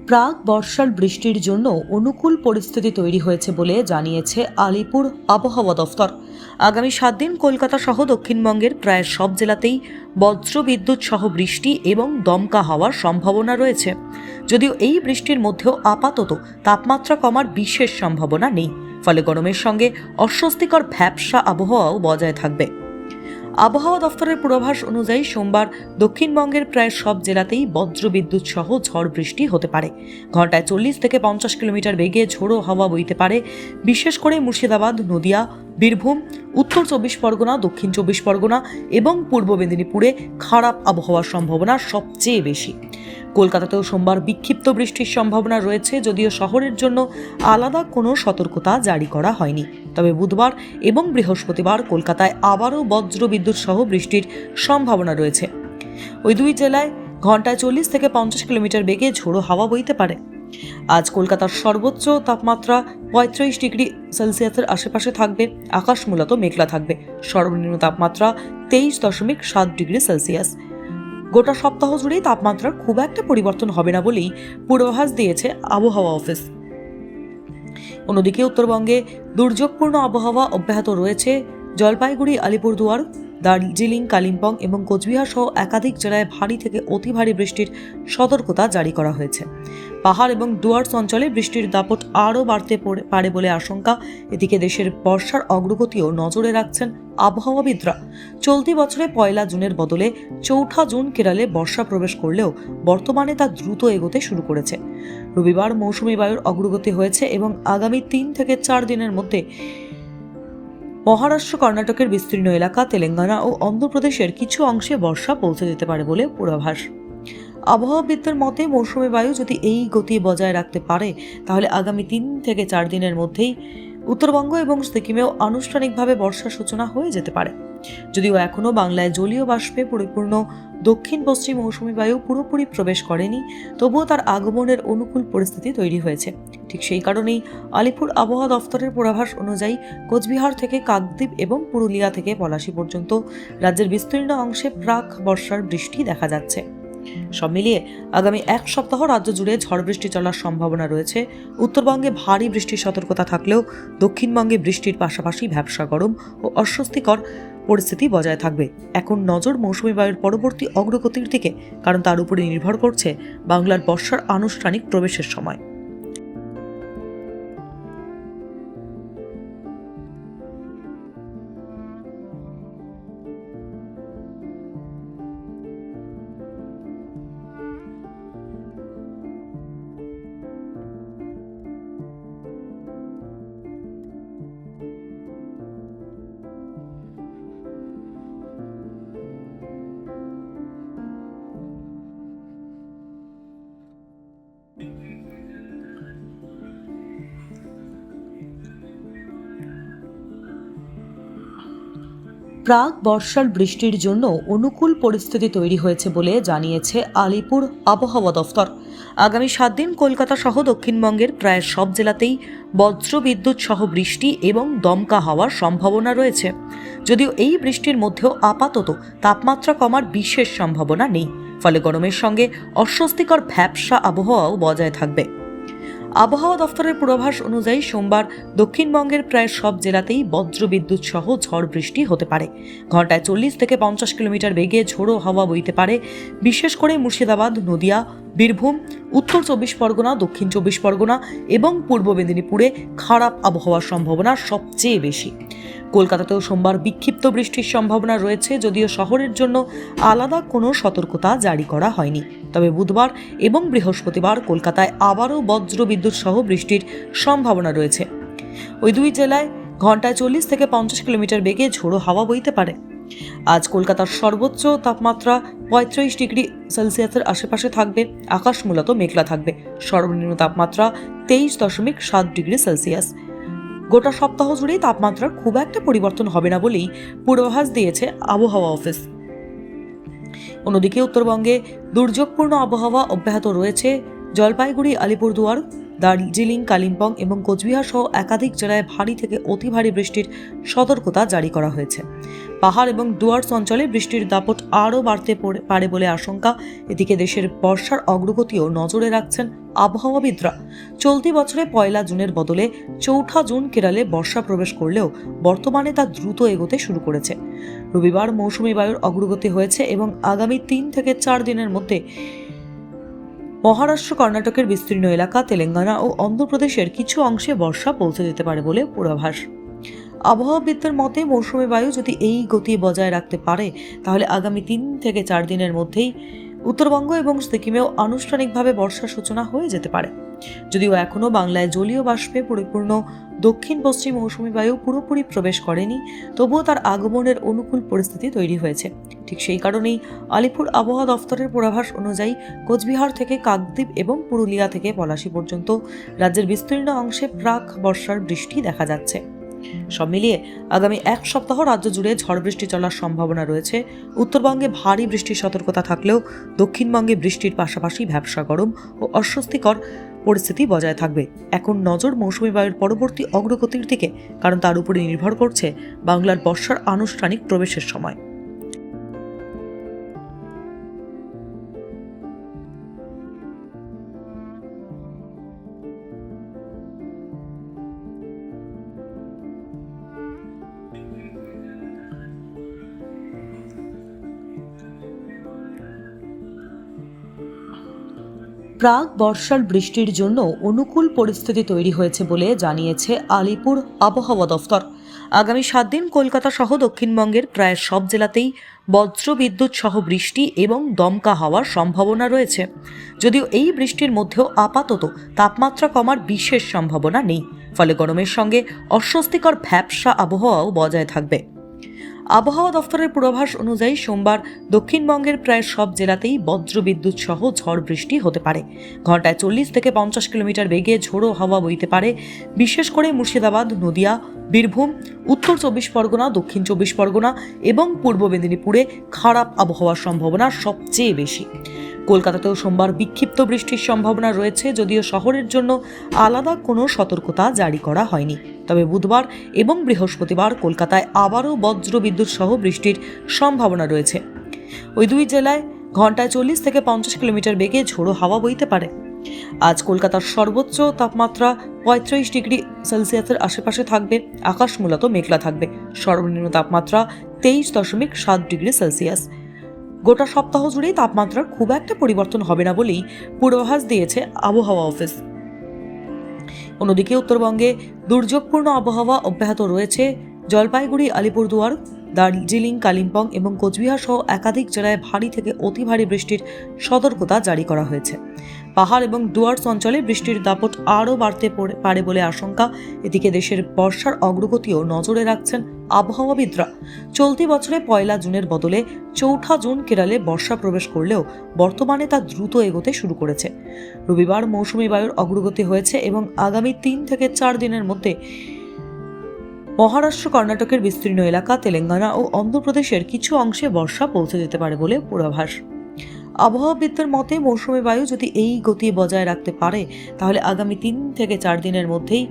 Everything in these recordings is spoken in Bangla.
প্রাক বর্ষার বৃষ্টির জন্য অনুকূল পরিস্থিতি তৈরি হয়েছে বলে জানিয়েছে আলিপুর আবহাওয়া দফতর। আগামী 7 দিন কলকাতা সহ দক্ষিণবঙ্গের প্রায় সব জেলাতেই বজ্রবিদ্যুৎ সহ বৃষ্টি এবং দমকা হওয়ার সম্ভাবনা রয়েছে। যদিও এই বৃষ্টির মধ্যেও আপাতত তাপমাত্রা কমার বিশেষ সম্ভাবনা নেই, ফলে গরমের সঙ্গে অস্বস্তিকর ভ্যাপসা আবহাওয়াও বজায় থাকবে। আবহাওয়া দফতরের পূর্বাভাস অনুযায়ী সোমবার দক্ষিণবঙ্গের প্রায় সব জেলাতেই বজ্রবিদ্যুৎ সহ ঝড় বৃষ্টি হতে পারে। ঘন্টায় 40 থেকে 50 কিলোমিটার বেগে ঝোড়ো হাওয়া বইতে পারে। বিশেষ করে মুর্শিদাবাদ, নদিয়া, বীরভূম, উত্তর 24 পরগনা, দক্ষিণ 24 পরগনা এবং পূর্ব মেদিনীপুরে খারাপ আবহাওয়ার সম্ভাবনা সবচেয়ে বেশি। কলকাতাতেও সোমবার বিক্ষিপ্ত বৃষ্টির সম্ভাবনা রয়েছে, যদিও শহরের জন্য আলাদা কোনো সতর্কতা জারি করা হয়নি। তবে বুধবার এবং বৃহস্পতিবার কলকাতায় আবারও বজ্রবিদ্যুৎ সহ বৃষ্টির সম্ভাবনা রয়েছে। ওই দুই জেলায় ঘন্টায় 40 থেকে 50 কিলোমিটার বেগে ঝোড়ো হাওয়া বইতে পারে। আজ কলকাতার সর্বোচ্চ তাপমাত্রা 35 ডিগ্রি সেলসিয়াসের আশেপাশে থাকবে। আকাশ মূলত মেঘলা থাকবে। সর্বনিম্ন তাপমাত্রা 23.7 ডিগ্রি সেলসিয়াস। গোটা সপ্তাহ জুড়েই তাপমাত্রার খুব একটা পরিবর্তন হবে না বলেই পূর্বাভাস দিয়েছে আবহাওয়া অফিস। অন্যদিকে উত্তরবঙ্গে দুর্যোগপূর্ণ আবহাওয়া অব্যাহত রয়েছে। জলপাইগুড়ি, আলিপুরদুয়ার, দার্জিলিং, কালিম্পং এবং কোচবিহার সহ একাধিক জেলায় ভারী থেকে অতি ভারী বৃষ্টির সতর্কতা জারি করা হয়েছে। পাহাড় এবং ডুয়ার্স অঞ্চলে বৃষ্টির দাপট আরও বাড়তে পারে বলে আশঙ্কা। এদিকে দেশের বর্ষার অগ্রগতিও নজরে রাখছেন আবহাওয়াবিদরা। চলতি বছরে 1 জুনের বদলে 4 জুন কেরলে বর্ষা প্রবেশ করলেও বর্তমানে তা দ্রুত এগোতে শুরু করেছে। রবিবার মৌসুমী বায়ুর অগ্রগতি হয়েছে এবং আগামী 3 থেকে 4 দিনের মধ্যে মহারাষ্ট্র, কর্ণাটকের বিস্তীর্ণ এলাকা, তেলেঙ্গানা ও অন্ধ্রপ্রদেশের কিছু অংশে বর্ষা পৌঁছে যেতে পারে বলে পূর্বাভাস। আবহাওয়াবিদদের মতে মৌসুমী বায়ু যদি এই গতি বজায় রাখতে পারে, তাহলে আগামী 3 থেকে 4 দিনের মধ্যেই উত্তরবঙ্গ এবং সিকিমেও আনুষ্ঠানিকভাবে বর্ষার সূচনা হয়ে যেতে পারে। যদিও এখনও বাংলায় জলীয় বাষ্পে পরিপূর্ণ দক্ষিণ পশ্চিম মৌসুমী বায়ু পুরোপুরি প্রবেশ করেনি, তবুও তার আগমনের অনুকূল পরিস্থিতি তৈরি হয়েছে। ঠিক সেই কারণেই আলিপুর আবহাওয়া দফতরের পূর্বাভাস অনুযায়ী কোচবিহার থেকে কাকদ্বীপ এবং পুরুলিয়া থেকে পলাশী পর্যন্ত রাজ্যের বিস্তীর্ণ অংশে প্রাক বর্ষার বৃষ্টি দেখা যাচ্ছে। সব মিলিয়ে আগামী 1 সপ্তাহ রাজ্য জুড়ে ঝড় বৃষ্টি চলার সম্ভাবনা রয়েছে। উত্তরবঙ্গে ভারী বৃষ্টির সতর্কতা থাকলেও দক্ষিণবঙ্গে বৃষ্টির পাশাপাশি ভ্যাপসা গরম ও অস্বস্তিকর পরিস্থিতি বজায় থাকবে। এখন নজর মৌসুমী বায়ুর পরবর্তী অগ্রগতির দিকে, কারণ তার উপরে নির্ভর করছে বাংলার বর্ষার আনুষ্ঠানিক প্রবেশের সময়। প্রাক বর্ষার বৃষ্টির জন্য অনুকূল পরিস্থিতি তৈরি হয়েছে বলে জানিয়েছে আলিপুর আবহাওয়া দফতর। আগামী 7 দিন কলকাতা সহ দক্ষিণবঙ্গের প্রায় সব জেলাতেই বজ্রবিদ্যুৎ সহ বৃষ্টি এবং দমকা হওয়ার সম্ভাবনা রয়েছে। যদিও এই বৃষ্টির মধ্যেও আপাতত তাপমাত্রা কমার বিশেষ সম্ভাবনা নেই, ফলে গরমের সঙ্গে অস্বস্তিকর ভ্যাপসা আবহাওয়াও বজায় থাকবে। আবহাওয়া দফতরের পূর্বাভাস অনুযায়ী সোমবার দক্ষিণবঙ্গের প্রায় সব জেলাতেই বজ্রবিদ্যুৎ সহ ঝড় বৃষ্টি হতে পারে। ঘন্টায় 40 থেকে 50 কিলোমিটার বেগে ঝোড়ো হাওয়া বইতে পারে। বিশেষ করে মুর্শিদাবাদ, নদিয়া, বীরভূম, উত্তর 24 পরগনা, দক্ষিণ 24 পরগনা এবং পূর্ব মেদিনীপুরে খারাপ আবহাওয়ার সম্ভাবনা সবচেয়ে বেশি। কলকাতাতেও সোমবার বিক্ষিপ্ত বৃষ্টির সম্ভাবনা রয়েছে, যদিও শহরের জন্য আলাদা কোনো সতর্কতা জারি করা হয়নি। তবে বুধবার এবং বৃহস্পতিবার কলকাতায় আবারও বজ্রবিদ্যুৎ সহ বৃষ্টির সম্ভাবনা রয়েছে। ওই দুই জেলায় ঘন্টায় 40 থেকে 50 কিলোমিটার বেগে ঝোড়ো হাওয়া বইতে পারে। আজ কলকাতার সর্বোচ্চ তাপমাত্রা 35 ডিগ্রি সেলসিয়াসের আশেপাশে থাকবে। আকাশ মূলত মেঘলা থাকবে। সর্বনিম্ন তাপমাত্রা 23.7 ডিগ্রি সেলসিয়াস। গোটা সপ্তাহ জুড়েই তাপমাত্রার খুব একটা পরিবর্তন হবে না বলেই পূর্বাভাস দিয়েছে আবহাওয়া অফিস। অন্যদিকে উত্তরবঙ্গে দুর্যোগপূর্ণ আবহাওয়া অব্যাহত রয়েছে। জলপাইগুড়ি, আলিপুরদুয়ার, দার্জিলিং, কালিম্পং এবং কোচবিহার সহ একাধিক জেলায় ভারী থেকে অতি ভারী বৃষ্টির সতর্কতা জারি করা হয়েছে। পাহাড় এবং ডুয়ার্স অঞ্চলে বৃষ্টির দাপট আরও বাড়তে পারে বলে আশঙ্কা। এদিকে দেশের বর্ষার অগ্রগতিও নজরে রাখছেন আবহাওয়াবিদরা। চলতি বছরে 1 জুনের বদলে 4 জুন কেরলে বর্ষা প্রবেশ করলেও বর্তমানে তা দ্রুত এগোতে শুরু করেছে। রবিবার মৌসুমী বায়ুর অগ্রগতি হয়েছে এবং আগামী 3 থেকে 4 দিনের মধ্যে মহারাষ্ট্র, কর্ণাটকের বিস্তীর্ণ এলাকা, তেলেঙ্গানা ও অন্ধ্রপ্রদেশের কিছু অংশে বর্ষা পৌঁছে যেতে পারে বলে পূর্বাভাস। আবহাওয়াবিদদের মতে মৌসুমী বায়ু যদি এই গতি বজায় রাখতে পারে তাহলে আগামী 3 থেকে 4 দিনের মধ্যেই উত্তরবঙ্গ এবং সিকিমেও আনুষ্ঠানিকভাবে বর্ষার সূচনা হয়ে যেতে পারে। যদিও এখনও বাংলায় জলীয় বাষ্পে পরিপূর্ণ দক্ষিণ পশ্চিম মৌসুমী বায়ু পুরোপুরি প্রবেশ করেনি, তবুও তার আগমনের অনুকূল পরিস্থিতি তৈরি হয়েছে। ঠিক সেই কারণেই আলিপুর আবহাওয়া দফতরের পূর্বাভাস অনুযায়ী কোচবিহার থেকে কাকদ্বীপ এবং পুরুলিয়া থেকে পলাশী পর্যন্ত রাজ্যের বিস্তীর্ণ অংশে প্রাক বর্ষার বৃষ্টি দেখা যাচ্ছে। সব মিলিয়ে আগামী 1 সপ্তাহ রাজ্য জুড়ে ঝড় বৃষ্টি চলার সম্ভাবনা রয়েছে। উত্তরবঙ্গে ভারী বৃষ্টির সতর্কতা থাকলেও দক্ষিণবঙ্গে বৃষ্টির পাশাপাশি ভ্যাপসা গরম ও অস্বস্তিকর পরিস্থিতি বজায় থাকবে। এখন নজর মৌসুমী বায়ুর পরবর্তী অগ্রগতির দিকে, কারণ তার উপরে নির্ভর করছে বাংলার বর্ষার আনুষ্ঠানিক প্রবেশের সময়। প্রাক বর্ষার বৃষ্টির জন্য অনুকূল পরিস্থিতি তৈরি হয়েছে বলে জানিয়েছে আলিপুর আবহাওয়া দফতর। আগামী 7 দিন কলকাতা সহ দক্ষিণবঙ্গের প্রায় সব জেলাতেই বজ্রবিদ্যুৎ সহ বৃষ্টি এবং দমকা হওয়ার সম্ভাবনা রয়েছে। যদিও এই বৃষ্টির মধ্যেও আপাতত তাপমাত্রা কমার বিশেষ সম্ভাবনা নেই, ফলে গরমের সঙ্গে অস্বস্তিকর ভ্যাপসা আবহাওয়াও বজায় থাকবে। আবহাওয়া দফতরের পূর্বাভাস অনুযায়ী সোমবার দক্ষিণবঙ্গের প্রায় সব জেলাতেই বজ্রবিদ্যুৎ সহ ঝড় বৃষ্টি হতে পারে। ঘন্টায় 40 থেকে 50 কিলোমিটার বেগে ঝোড়ো হাওয়া বইতে পারে। বিশেষ করে মুর্শিদাবাদ, নদিয়া, বীরভূম, উত্তর 24 পরগনা, দক্ষিণ 24 পরগনা এবং পূর্ব মেদিনীপুরে খারাপ আবহাওয়ার সম্ভাবনা সবচেয়ে বেশি। কলকাতাতেও সোমবার বিক্ষিপ্ত বৃষ্টির সম্ভাবনা রয়েছে, যদিও শহরের জন্য আলাদা কোনো সতর্কতা জারি করা হয়নি। তবে বুধবার এবং বৃহস্পতিবার কলকাতায় আবারও বজ্রবিদ্যুৎ সহ বৃষ্টির সম্ভাবনা রয়েছে। ওই দুই জেলায় ঘন্টায় 40 থেকে 50 কিলোমিটার বেগে ঝোড়ো হাওয়া বইতে পারে। আজ কলকাতার সর্বোচ্চ তাপমাত্রা 35 ডিগ্রি সেলসিয়াসের আশেপাশে থাকবে। আকাশ মূলত মেঘলা থাকবে। সর্বনিম্ন তাপমাত্রা 23.7 ডিগ্রি সেলসিয়াস। গোটা সপ্তাহ জুড়েই তাপমাত্রার খুব একটা পরিবর্তন হবে না বলেই পূর্বাভাস দিয়েছে আবহাওয়া অফিস। অন্যদিকে উত্তরবঙ্গে দুর্যোগপূর্ণ আবহাওয়া অব্যাহত রয়েছে। জলপাইগুড়ি, আলিপুরদুয়ার, দার্জিলিং, কালিম্পং এবং কোচবিহার সহ একাধিক জেলায় ভারী থেকে অতি ভারী বৃষ্টির সতর্কতা জারি করা হয়েছে। পাহাড় এবং ডুয়ার্স অঞ্চলে বৃষ্টির দাপট আরও বাড়তে পারে বলে আশঙ্কা। এদিকে দেশের বর্ষার অগ্রগতিও নজরে রাখছেন আবহাওয়াবিদরা। চলতি বছরে 1 জুনের বদলে 4 জুন কেরলে বর্ষা প্রবেশ করলেও বর্তমানে তা দ্রুত এগোতে শুরু করেছে। রবিবার মৌসুমী বায়ুর অগ্রগতি হয়েছে এবং আগামী 3 থেকে 4 দিনের মধ্যে মহারাষ্ট্র, কর্ণাটকের বিস্তীর্ণ এলাকা, তেলেঙ্গানা ও অন্ধ্রপ্রদেশের কিছু অংশে বর্ষা পৌঁছে যেতে পারে বলে পূর্বাভাস। আবহাওয়াবিদদের মতে মৌসুমী বায়ু যদি এই গতি বজায় রাখতে পারে তাহলে আগামী 3 থেকে 4 দিনের মধ্যেই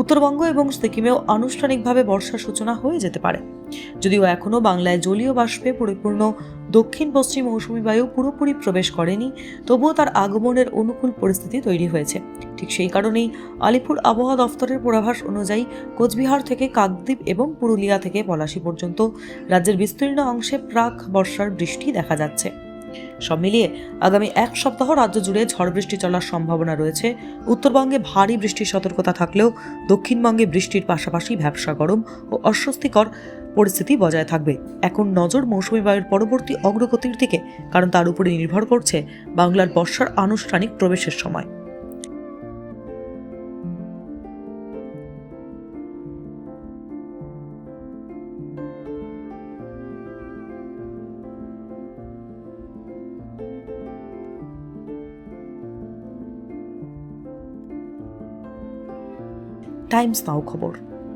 উত্তরবঙ্গ এবং সিকিমেও আনুষ্ঠানিকভাবে বর্ষার সূচনা হয়ে যেতে পারে। যদিও এখনও বাংলায় জলীয় বাষ্পে পরিপূর্ণ দক্ষিণ পশ্চিম মৌসুমী বায়ু পুরোপুরি প্রবেশ করেনি, তবুও তার আগমনের অনুকূল পরিস্থিতি তৈরি হয়েছে। ঠিক সেই কারণেই আলিপুর আবহাওয়া দফতরের পূর্বাভাস অনুযায়ী কোচবিহার থেকে কাকদ্বীপ এবং পুরুলিয়া থেকে পলাশী পর্যন্ত রাজ্যের বিস্তীর্ণ অংশে প্রাক বর্ষার বৃষ্টি দেখা যাচ্ছে। সব মিলিয়ে আগামী 1 সপ্তাহ রাজ্য জুড়ে ঝড় বৃষ্টি চলার সম্ভাবনা রয়েছে। উত্তরবঙ্গে ভারী বৃষ্টির সতর্কতা থাকলেও দক্ষিণবঙ্গে বৃষ্টির পাশাপাশি ভ্যাপসা গরম ও অস্বস্তিকর পরিস্থিতি বজায় থাকবে। এখন নজর মৌসুমী বায়ুর পরবর্তী অগ্রগতির দিকে, কারণ তার উপরে নির্ভর করছে বাংলার বর্ষার আনুষ্ঠানিক প্রবেশের সময়। টাইমস নাও খবর।